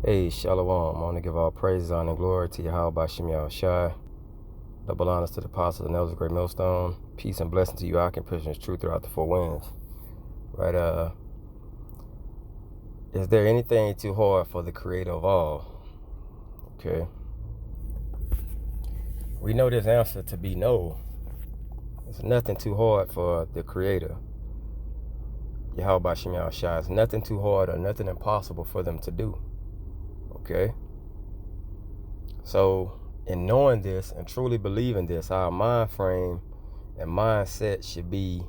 Hey, Shalom. I want to give all praise, honor, and glory to Yahweh Bashim Yahushai. Double honors to the apostles and elders of Great Millstone. Peace and blessing to you, I can Christians, true throughout the four winds. Right, is there anything too hard for the creator of all? Okay. We know this answer to be no. There's nothing too hard for the creator. Yahweh Bashim Yahushai. It's nothing too hard or nothing impossible for them to do. Okay. So, in knowing this and truly believing this, our mind frame and mindset should be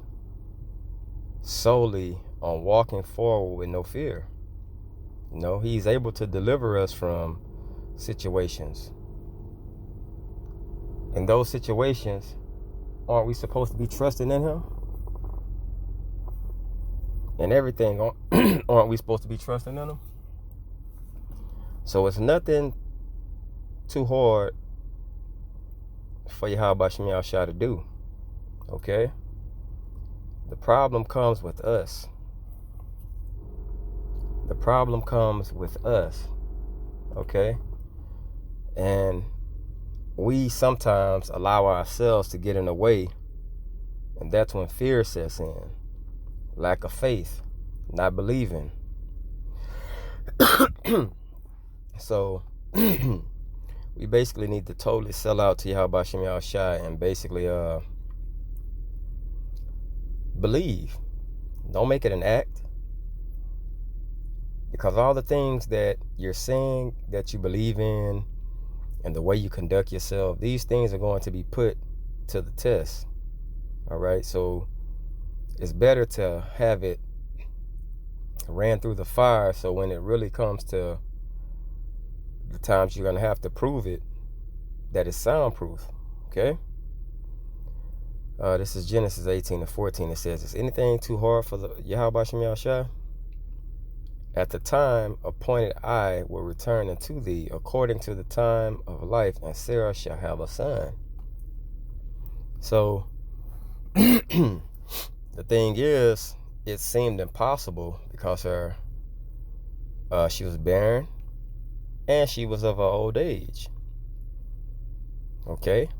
solely on walking forward with no fear. You know, he's able to deliver us from situations. In those situations, aren't we supposed to be trusting in him? And everything, aren't we supposed to be trusting in him? So it's nothing too hard for Yahweh Bashim Yahushai to do. Okay? The problem comes with us. The problem comes with us. Okay? And we sometimes allow ourselves to get in the way, and that's when fear sets in. Lack of faith, not believing. So we basically need to totally sell out to Yahweh Bashim Yahushai and basically believe. Don't make it an act. Because all the things that you're saying that you believe in and the way you conduct yourself, these things are going to be put to the test. All right? So it's better to have it ran through the fire, so when it really comes to the times you're going to have to prove it, that it's soundproof. Okay? This is Genesis 18:14. It says, is anything too hard for the Yahweh Bashim Yahushai? At the time appointed I will return unto thee according to the time of life, and Sarah shall have a son. So the thing is, it seemed impossible because she was barren and she was of her old age. Okay?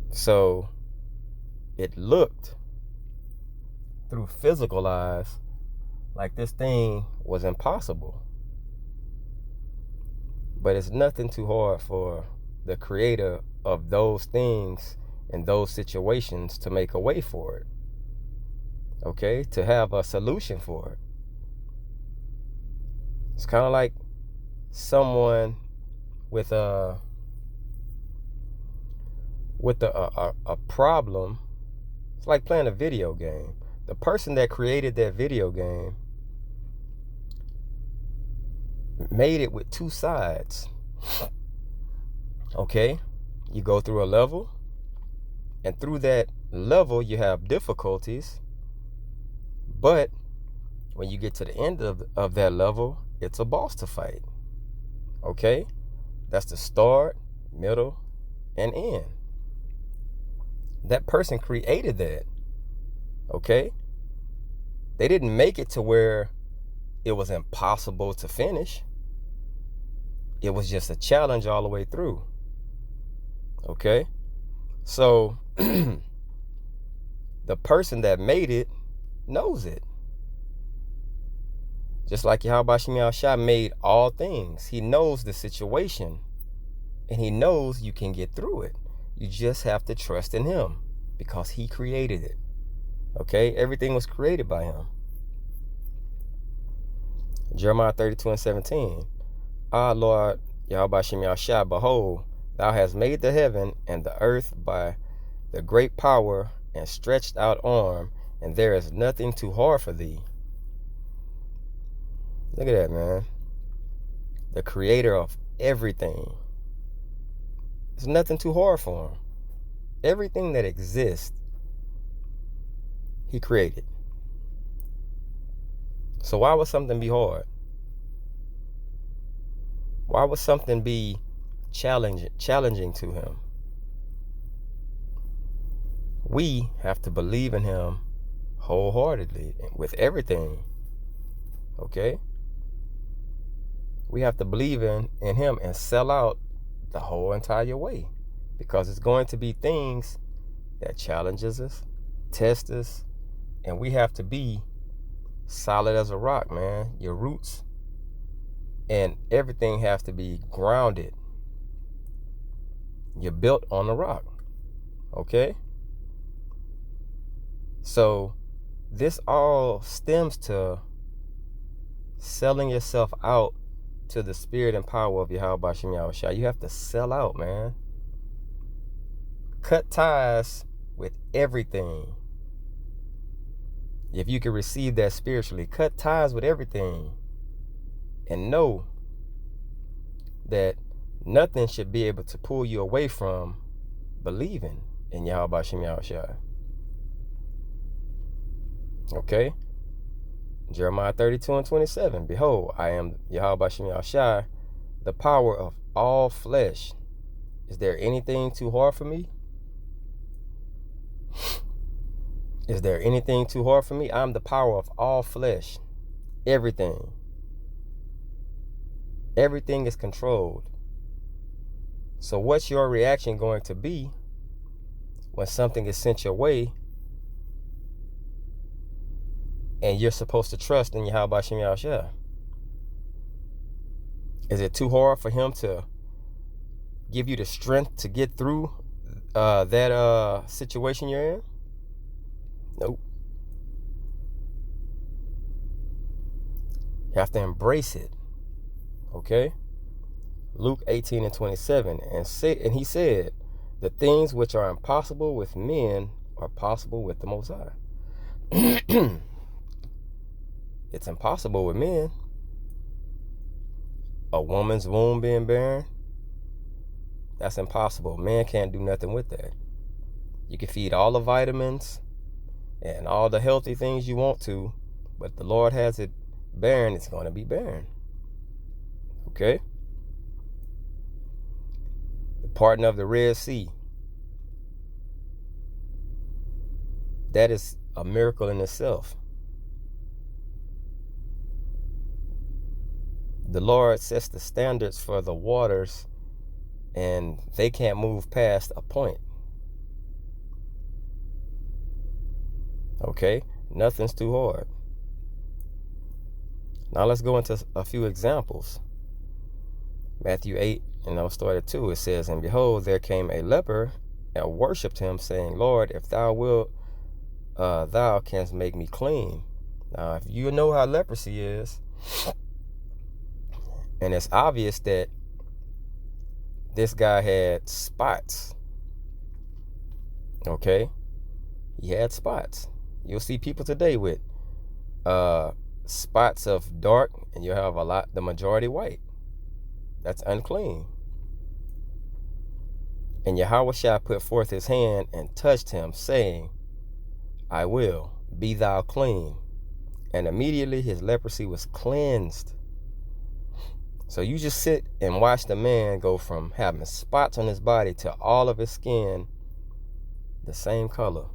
So it looked through physical eyes like this thing was impossible. But it's nothing too hard for the creator of those things and those situations to make a way for it. Okay? To have a solution for it. It's kind of like someone with a problem. It's like playing a video game. The person that created that video game made it with two sides. Okay? You go through a level, and through that level you have difficulties, but when you get to the end of that level, it's a boss to fight. Okay? That's the start, middle, and end. That person created that. Okay? They didn't make it to where it was impossible to finish. It was just a challenge all the way through. Okay? So the person that made it knows it. Just like Yahweh Bashim Yahushai made all things. He knows the situation. And he knows you can get through it. You just have to trust in him. Because he created it. Okay? Everything was created by him. Jeremiah 32:17. Ah, Lord, Yahweh Bashim Yahushai, behold, thou hast made the heaven and the earth by the great power and stretched out arm, and there is nothing too hard for thee. Look at that, man. The creator of everything. There's nothing too hard for him. Everything that exists, he created. So why would something be hard? Why would something be challenging to him? We have to believe in him wholeheartedly with everything. Okay? we have to believe in him and sell out the whole entire way, because it's going to be things that challenges us, test us, and we have to be solid as a rock, man. Your roots and everything has to be grounded. You're built on the rock. Okay? So this all stems to selling yourself out to the spirit and power of Yahweh Shem Yahushua. You have to sell out, man. Cut ties with everything. If you can receive that spiritually, cut ties with everything. And know that nothing should be able to pull you away from believing in Yahweh Shem Yahushua. Okay? Jeremiah 32:27. Behold, I am Yahweh Shem Yahushua, the power of all flesh. Is there anything too hard for me? Is there anything too hard for me? I'm the power of all flesh. Everything. Everything is controlled. So what's your reaction going to be when something is sent your way and you're supposed to trust in Yahweh Shem Yahushua? Is it too hard for him to give you the strength to get through that situation you're in? Nope. You have to embrace it. Okay? Luke 18:27. And he said, the things which are impossible with men are possible with the Most High. It's impossible with men. A woman's womb being barren, that's impossible. Man can't do nothing with that. You can feed all the vitamins and all the healthy things you want to, but the Lord has it barren, it's going to be barren. Okay? The parting of the Red Sea, that is a miracle in itself. The Lord sets the standards for the waters, and they can't move past a point. Okay? Nothing's too hard. Now let's go into a few examples. Matthew 8, and I'll start at 2. It says, and behold, there came a leper and worshipped him, saying, Lord, if thou wilt, thou canst make me clean. Now, if you know how leprosy is, and it's obvious that this guy had spots. Okay? He had spots. You'll see people today with spots of dark, and you'll have the majority white. That's unclean. And Yahushua put forth his hand and touched him, saying, I will, be thou clean. And immediately his leprosy was cleansed. So you just sit and watch the man go from having spots on his body to all of his skin the same color.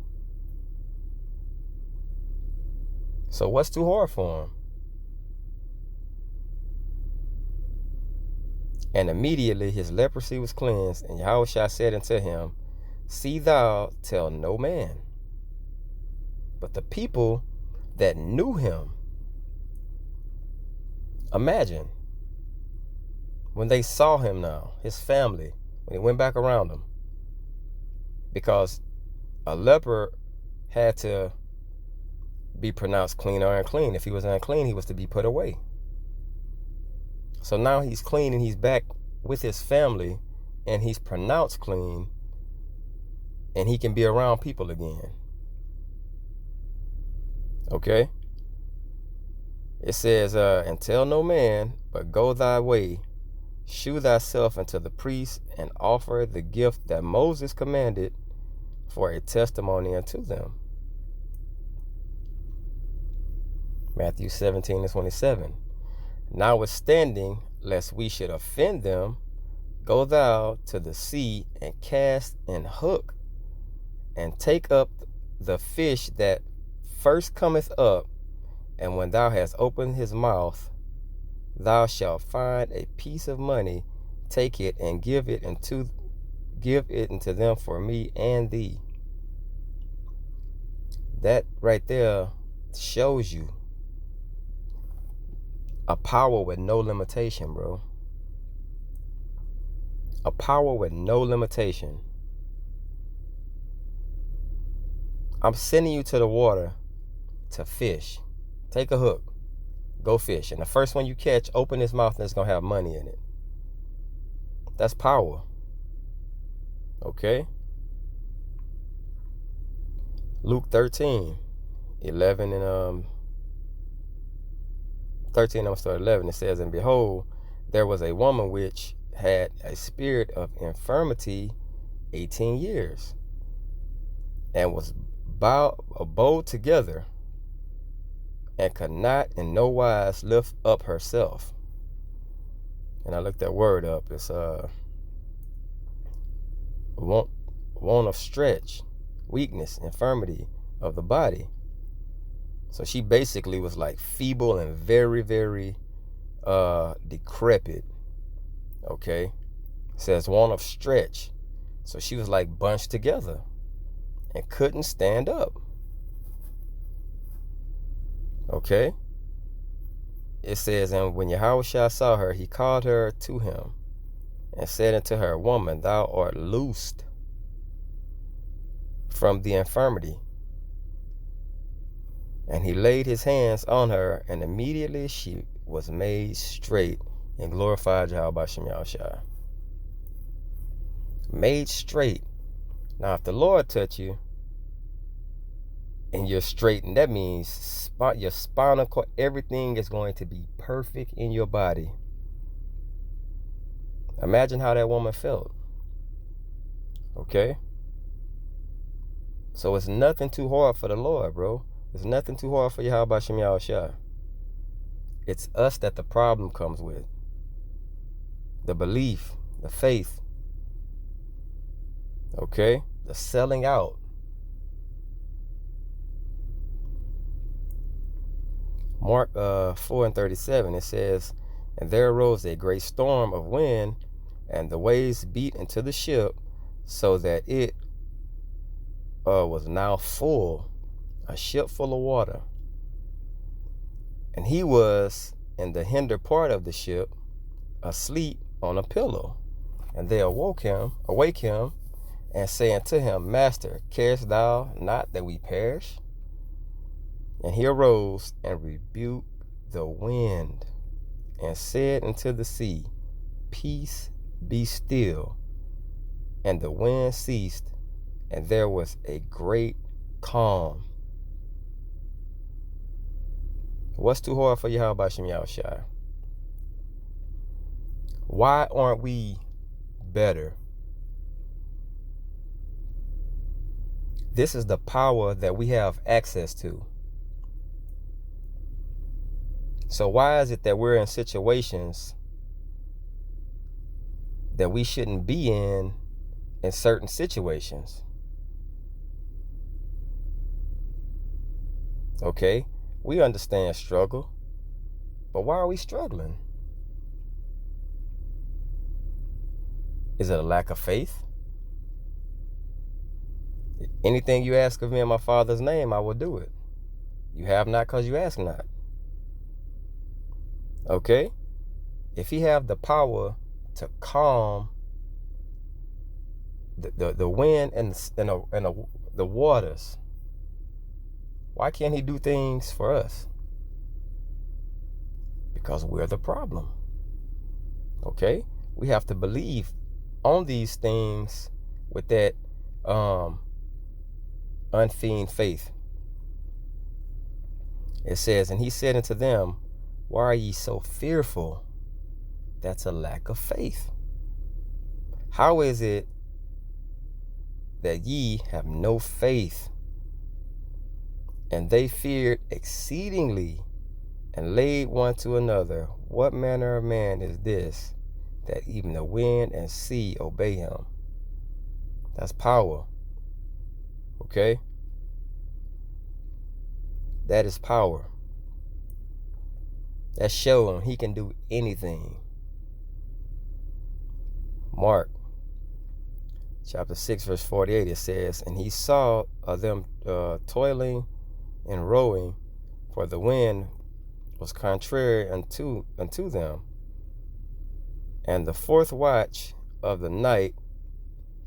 So what's too hard for him? And immediately his leprosy was cleansed, and Yahushua said unto him, see thou tell no man. But the people that knew him, imagine, when they saw him now, his family, when he went back around him, because a leper had to be pronounced clean or unclean. If he was unclean, he was to be put away. So now he's clean and he's back with his family and he's pronounced clean and he can be around people again. Okay? It says, and tell no man, but go thy way, shew thyself unto the priest, and offer the gift that Moses commanded for a testimony unto them. Matthew 17:27. Notwithstanding, lest we should offend them, go thou to the sea and cast an hook, and take up the fish that first cometh up, and when thou hast opened his mouth, thou shalt find a piece of money, take it and give it unto them for me and thee. That right there shows you a power with no limitation, bro. A power with no limitation. I'm sending you to the water to fish. Take a hook. Go fish. And the first one you catch, open his mouth and it's going to have money in it. That's power. Okay? Luke 13, 11 and 13, I'm going to start 11. It says, and behold, there was a woman which had a spirit of infirmity 18 years, and was bowed together, and could not in no wise lift up herself. And I looked that word up. It's want of stretch, weakness, infirmity of the body. So she basically was like feeble and very, very decrepit. Okay? It says want of stretch. So she was like bunched together and couldn't stand up. Okay? It says, and when Yahushua saw her, he called her to him and said unto her, woman, thou art loosed from the infirmity. And he laid his hands on her, and immediately she was made straight and glorified Yahweh Shem Yahushua. Made straight. Now, if the Lord touch you and you're straightened, that means your spinal cord, everything is going to be perfect in your body. Imagine how that woman felt. Okay? So it's nothing too hard for the Lord, bro. It's nothing too hard for Yahweh Shem Yahushua. It's us that the problem comes with. The belief, the faith. Okay? The selling out. Mark 4:37, it says, and there arose a great storm of wind, and the waves beat into the ship, so that it was now full, a ship full of water. And he was in the hinder part of the ship, asleep on a pillow. And they awake him, and saying to him, Master, carest thou not that we perish? And he arose and rebuked the wind, and said unto the sea, Peace, be still. And the wind ceased, and there was a great calm. What's too hard for Yahweh Shem Yahushua? Why aren't we better? This is the power that we have access to. So why is it that we're in situations that we shouldn't be in certain situations? Okay, we understand struggle, but why are we struggling? Is it a lack of faith? Anything you ask of me in my Father's name, I will do it. You have not because you ask not. Okay? If he have the power to calm the wind and the waters, why can't he do things for us? Because we're the problem. Okay? We have to believe on these things with that unfeigned faith. It says, and he said unto them, why are ye so fearful? That's a lack of faith. How is it that ye have no faith? And they feared exceedingly, and laid one to another, what manner of man is this, that even the wind and sea obey him? That's power. Okay? That is power. That showed him he can do anything. Mark chapter 6 verse 48, it says, and he saw them toiling and rowing, for the wind was contrary unto them. And the fourth watch of the night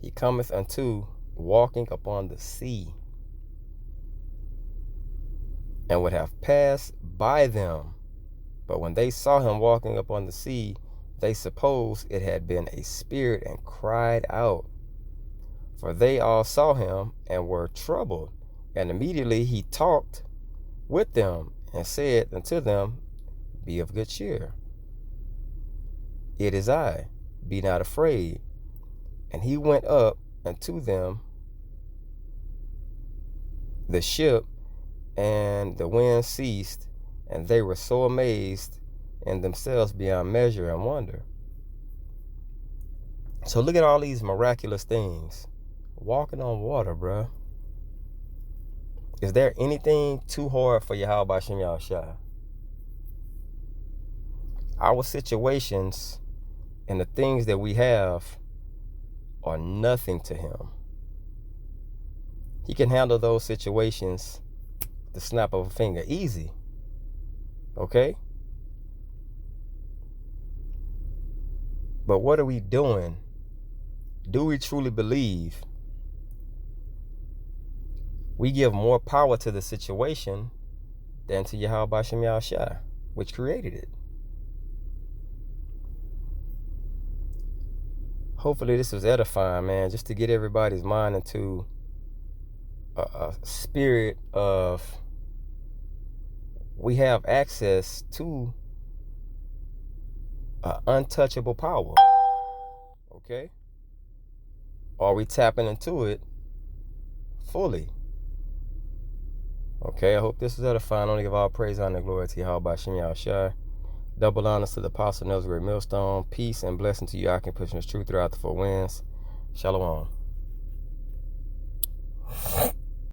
he cometh unto, walking upon the sea, and would have passed by them. But when they saw him walking upon the sea, they supposed it had been a spirit, and cried out. For they all saw him and were troubled. And immediately he talked with them and said unto them, be of good cheer. It is I, be not afraid. And he went up unto them, the ship, and the wind ceased, and they were so amazed in themselves beyond measure and wonder. So look at all these miraculous things. Walking on water, bruh. Is there anything too hard for Yahweh Shem Yahushua? Our situations and the things that we have are nothing to him. He can handle those situations the snap of a finger, easy. Okay? But what are we doing? Do we truly believe? We give more power to the situation than to Yahweh Shem Yahushua, which created it. Hopefully this was edifying, man, just to get everybody's mind into a spirit of we have access to untouchable power. Okay? Are we tapping into it fully? Okay, I hope this was edifying. I only give all praise, honor, and glory to Yahweh Shem Yahushua. Double honors to the Apostle Nels Great Millstone. Peace and blessing to you. I can push this truth throughout the four winds. Shalom.